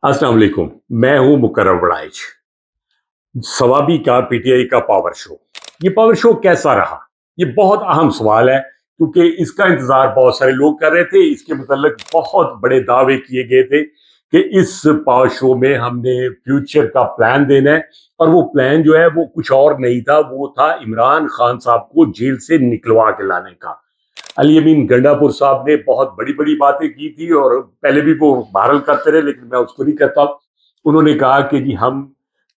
अस्सलाम वालेकुम। मैं हूं मुकर्रम वड़ाइच। सवाबी का पीटीआई का पावर शो, ये पावर शो कैसा रहा? ये बहुत अहम सवाल है, क्योंकि इसका इंतजार बहुत सारे लोग कर रहे थे। इसके मुतल्लिक बहुत बड़े दावे किए गए थे कि इस पावर शो में हमने फ्यूचर का प्लान देना है, और वो प्लान जो है वो कुछ और नहीं था, वो था इमरान खान साहब को जेल से निकलवा के लाने का। अली अमीन गंडापुर साहब ने बहुत बड़ी बड़ी बातें की थी, और पहले भी वो बहरल करते रहे, लेकिन मैं उसको नहीं करता। उन्होंने कहा कि जी हम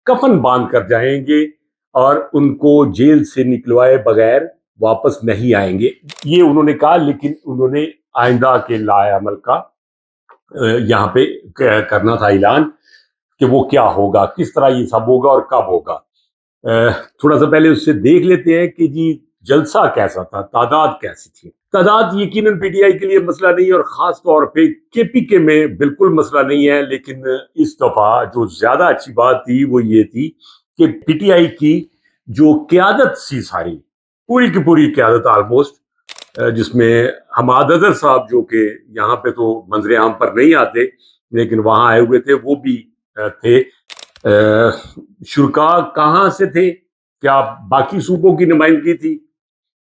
कफन बांध कर जाएंगे और उनको जेल से निकलवाए बगैर वापस नहीं आएंगे, ये उन्होंने कहा। लेकिन उन्होंने आइंदा के लाएअमल का यहाँ पे करना था ऐलान कि वो क्या होगा, किस तरह ये सब होगा और कब होगा। थोड़ा सा पहले उससे देख लेते हैं कि जी जलसा कैसा था, तादाद कैसी थी। तादाद यकीनन पीटीआई के लिए मसला नहीं है, और खास तौर पे केपीके में बिल्कुल मसला नहीं है। लेकिन इस दफा जो ज्यादा अच्छी बात थी वो ये थी कि पीटीआई की जो क्यादत सी सारी, पूरी की पूरी क्यादत ऑलमोस्ट, जिसमें हमाद अजहर साहब जो कि यहाँ पे तो मंजरे आम पर नहीं आते, लेकिन वहां आए हुए थे, वो भी थे। शुरा कहाँ से थे? क्या बाकी सूबों की नुमाइंदगी थी?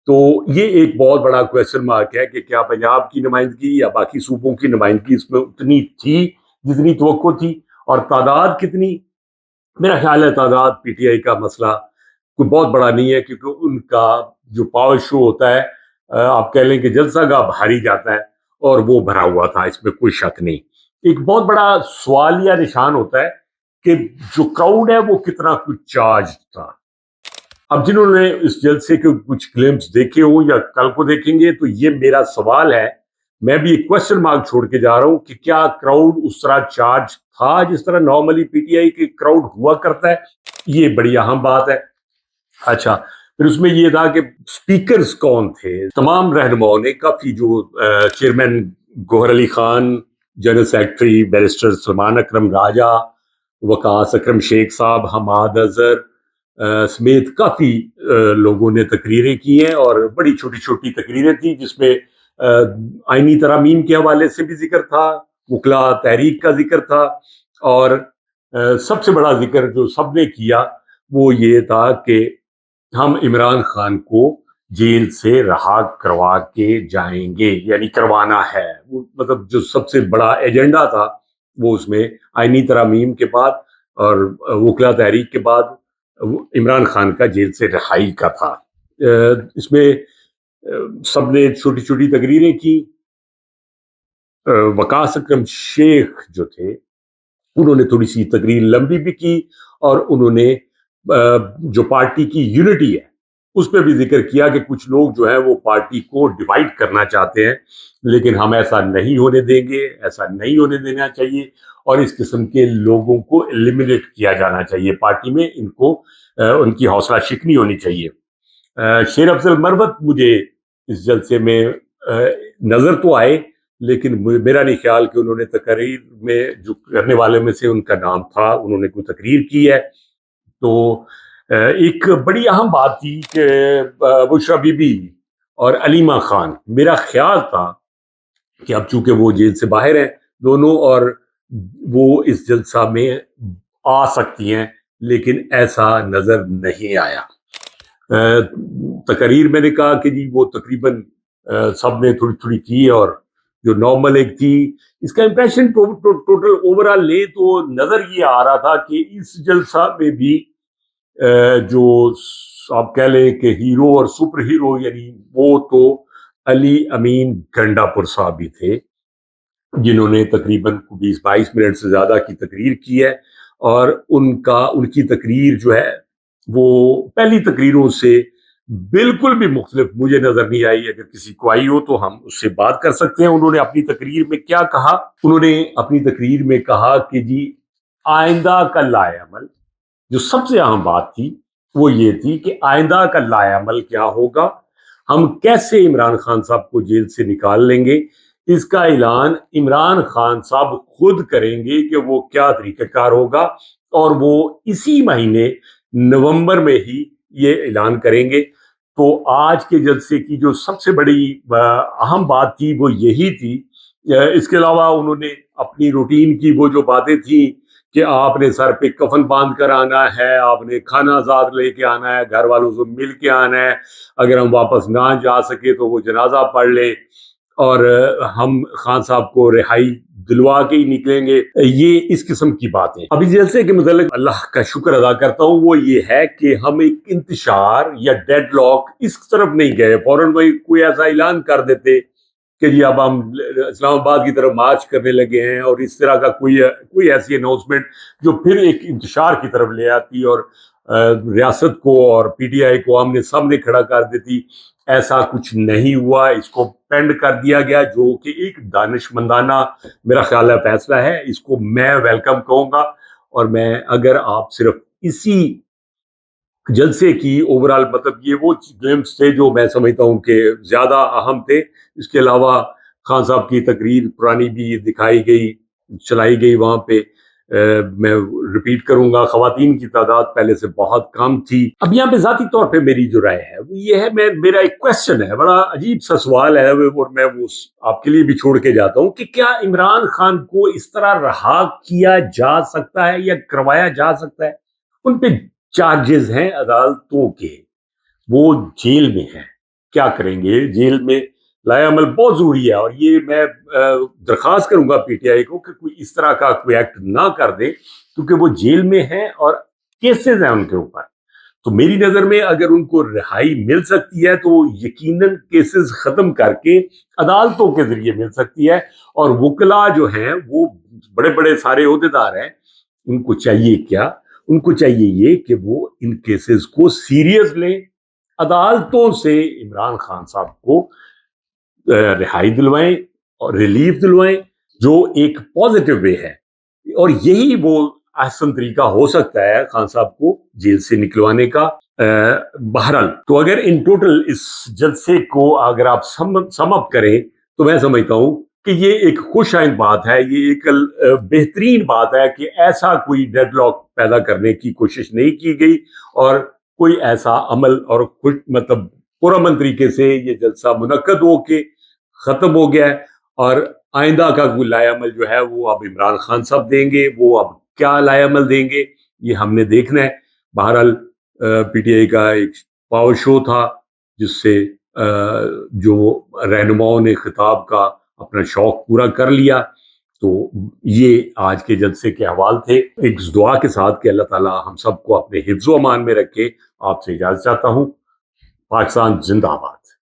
तो ये एक बहुत बड़ा क्वेश्चन मार्क है कि क्या पंजाब की नुमाइंदगी या बाकी सूबों की नुमाइंदगी इसमें उतनी थी जितनी तवक्को थी, और तादाद कितनी? मेरा ख्याल है तादाद पीटीआई का मसला कोई बहुत बड़ा नहीं है, क्योंकि उनका जो पावर शो होता है, आप कह लें कि जलसागाह भारी जाता है, और वो भरा हुआ था, इसमें कोई शक नहीं। एक बहुत बड़ा सवाल या निशान होता है कि जो क्राउड है वो कितना कुछ चार्ज था। अब जिन्होंने इस जलसे के कुछ क्लिप्स देखे हो या कल को देखेंगे, तो ये मेरा सवाल है, मैं भी एक क्वेश्चन मार्क छोड़ के जा रहा हूं कि क्या क्राउड उस तरह चार्ज था जिस तरह नॉर्मली पीटीआई के क्राउड हुआ करता है? ये बड़ी अहम बात है। अच्छा, फिर उसमें ये था कि स्पीकर्स कौन थे? तमाम रहनुमाओं ने काफी, जो chairman Gohar Ali Khan, general secretary barrister Salman Akram Raja, Waqas Akram Sheikh sahab, Hammad Azhar समेत काफी लोगों ने तकरीरें की हैं, और बड़ी छोटी छोटी तकरीरें थी, जिसमें आईनी तरामीम के हवाले से भी जिक्र था, वकला तहरीक का जिक्र था, और सबसे बड़ा जिक्र जो सबने किया वो ये था कि हम इमरान खान को जेल से रहा करवा के जाएंगे, यानी करवाना है। वो मतलब जो सबसे बड़ा एजेंडा था वो उसमें आईनी तरामीम के बाद और वकला तहरीक के बाद इमरान खान का जेल से रिहाई का था। इसमें सबने छोटी छोटी तकरीरें की। वकास अकरम शेख जो थे उन्होंने थोड़ी सी तकरीर लंबी भी की, और उन्होंने जो पार्टी की यूनिटी है उस पर भी जिक्र किया कि कुछ लोग जो है वो पार्टी को डिवाइड करना चाहते हैं, लेकिन हम ऐसा नहीं होने देंगे, ऐसा नहीं होने देना चाहिए, और इस किस्म के लोगों को एलिमिनेट किया जाना चाहिए पार्टी में। इनको उनकी हौसला शिकनी होनी चाहिए। शेर अफजल मरवत मुझे इस जलसे में नजर तो आए, लेकिन मेरा नहीं ख्याल कि उन्होंने तकरीर में, जो करने वाले में से उनका नाम था, उन्होंने कोई तकरीर की है। तो एक बड़ी अहम बात थी कि बुशरा बीबी और अलीमा खान, मेरा ख्याल था कि अब चूंकि वो जेल से बाहर हैं दोनों, और वो इस जलसा में आ सकती हैं, लेकिन ऐसा नजर नहीं आया। तकरीर मैंने कहा कि जी वो तकरीबन सब ने थोड़ी थोड़ी की, और जो नॉर्मल एक थी, इसका इंप्रेशन टोटल ओवरऑल ले तो नजर ये आ रहा था कि इस जलसा में भी जो आप कह लें कि हीरो और सुपर हीरो, यानी वो तो अली अमीन गंडापुर साहब भी थे, जिन्होंने तकरीबन 20-22 मिनट से ज्यादा की तकरीर की है। और उनकी तकरीर जो है वो पहली तकरीरों से बिल्कुल भी मुख्तलिफ मुझे नजर नहीं आई। अगर किसी को आई हो तो हम उससे बात कर सकते हैं। उन्होंने अपनी तकरीर में क्या कहा? उन्होंने अपनी तकरीर में कहा कि जी आइंदा का लाएअमल, जो सबसे अहम बात थी वो ये थी कि आइंदा का लाएअमल क्या होगा, हम कैसे इमरान खान साहब को जेल से निकाल लेंगे, इसका ऐलान इमरान खान साहब खुद करेंगे कि वो क्या तरीक़ाकार होगा, और वो इसी महीने नवंबर में ही ये ऐलान करेंगे। तो आज के जलसे की जो सबसे बड़ी अहम बात थी वो यही थी اس کے علاوہ انہوں نے اپنی روٹین کی وہ جو باتیں تھیں کہ آپ نے سر پہ کفن باندھ کر آنا ہے، آپ نے کھانا ساتھ لے کے آنا ہے، گھر والوں سے مل کے آنا ہے، اگر ہم واپس نہ جا سکے تو وہ جنازہ پڑھ لیں اور ہم خان صاحب کو رہائی دلوا کے ہی نکلیں گے، یہ اس قسم کی باتیں۔ ابھی جلسے کے متعلق اللہ کا شکر ادا کرتا ہوں، وہ یہ ہے کہ ہم ایک انتشار یا ڈیڈ لاک اس طرف نہیں گئے، فوراً وہی کوئی ایسا اعلان کر دیتے کہ جی اب ہم اسلام آباد کی طرف مارچ کرنے لگے ہیں، اور اس طرح کا کوئی ایسی اناؤنسمنٹ جو پھر ایک انتشار کی طرف لے آتی اور ریاست کو اور پی ٹی آئی کو آمنے سامنے کھڑا کر دیتی۔ ایسا کچھ نہیں ہوا، اس کو پینڈ کر دیا گیا، جو کہ ایک دانشمندانہ میرا خیال ہے فیصلہ ہے، اس کو میں ویلکم کہوں گا۔ اور میں اگر آپ صرف اسی جلسے کی اوورال مطلب یہ وہ گلمپس تھے جو میں سمجھتا ہوں کہ زیادہ اہم تھے، اس کے علاوہ خان صاحب کی تقریر پرانی بھی دکھائی گئی، چلائی گئی وہاں پہ۔ میں ریپیٹ کروں گا، خواتین کی تعداد پہلے سے بہت کم تھی۔ اب یہاں پہ ذاتی طور پہ میری جو رائے ہے وہ یہ ہے، میرا ایک کویسچن ہے، بڑا عجیب سا سوال ہے، اور میں وہ آپ کے لیے بھی چھوڑ کے جاتا ہوں کہ کیا عمران خان کو اس طرح رہا کیا جا سکتا ہے یا کروایا جا سکتا ہے؟ ان پہ چارجز ہیں عدالتوں کے، وہ جیل میں ہیں، کیا کریں گے؟ جیل میں لایا عمل بہت ضروری ہے، اور یہ میں درخواست کروں گا پی ٹی آئی کو کہ کوئی اس طرح کا کوئی ایکٹ نہ کر دے، کیونکہ وہ جیل میں ہیں اور کیسز ہیں ان کے اوپر۔ تو میری نظر میں اگر ان کو رہائی مل سکتی ہے تو یقیناً کیسز ختم کر کے عدالتوں کے ذریعے مل سکتی ہے، اور وکلا جو ہیں وہ بڑے بڑے سارے عہدیدار ہیں، ان کو چاہیے کیا؟ ان کو چاہیے یہ کہ وہ ان کیسز کو سیریس لیں، عدالتوں سے عمران خان صاحب کو رہائی دلوائیں اور ریلیف دلوائیں، جو ایک پازیٹیو وے ہے، اور یہی وہ احسن طریقہ ہو سکتا ہے خان صاحب کو جیل سے نکلوانے کا۔ بہرحال تو اگر ان ٹوٹل اس جلسے کو اگر آپ سم اپ کریں تو میں سمجھتا ہوں کہ یہ ایک خوش آئند بات ہے، یہ ایک بہترین بات ہے کہ ایسا کوئی ڈیڈ لاک پیدا کرنے کی کوشش نہیں کی گئی، اور کوئی ایسا عمل اور مطلب پرامن طریقے سے یہ جلسہ منعقد ہو کے ختم ہو گیا ہے، اور آئندہ کا کوئی لائے عمل جو ہے وہ اب عمران خان صاحب دیں گے، وہ اب کیا لائے عمل دیں گے یہ ہم نے دیکھنا ہے۔ بہرحال پی ٹی آئی کا ایک پاور شو تھا جس سے جو رہنماؤں نے خطاب کا اپنا شوق پورا کر لیا۔ تو یہ آج کے جلسے کے احوال تھے، ایک دعا کے ساتھ کہ اللہ تعالیٰ ہم سب کو اپنے حفظ و امان میں رکھے۔ آپ سے اجازت چاہتا ہوں۔ پاکستان زندہ باد۔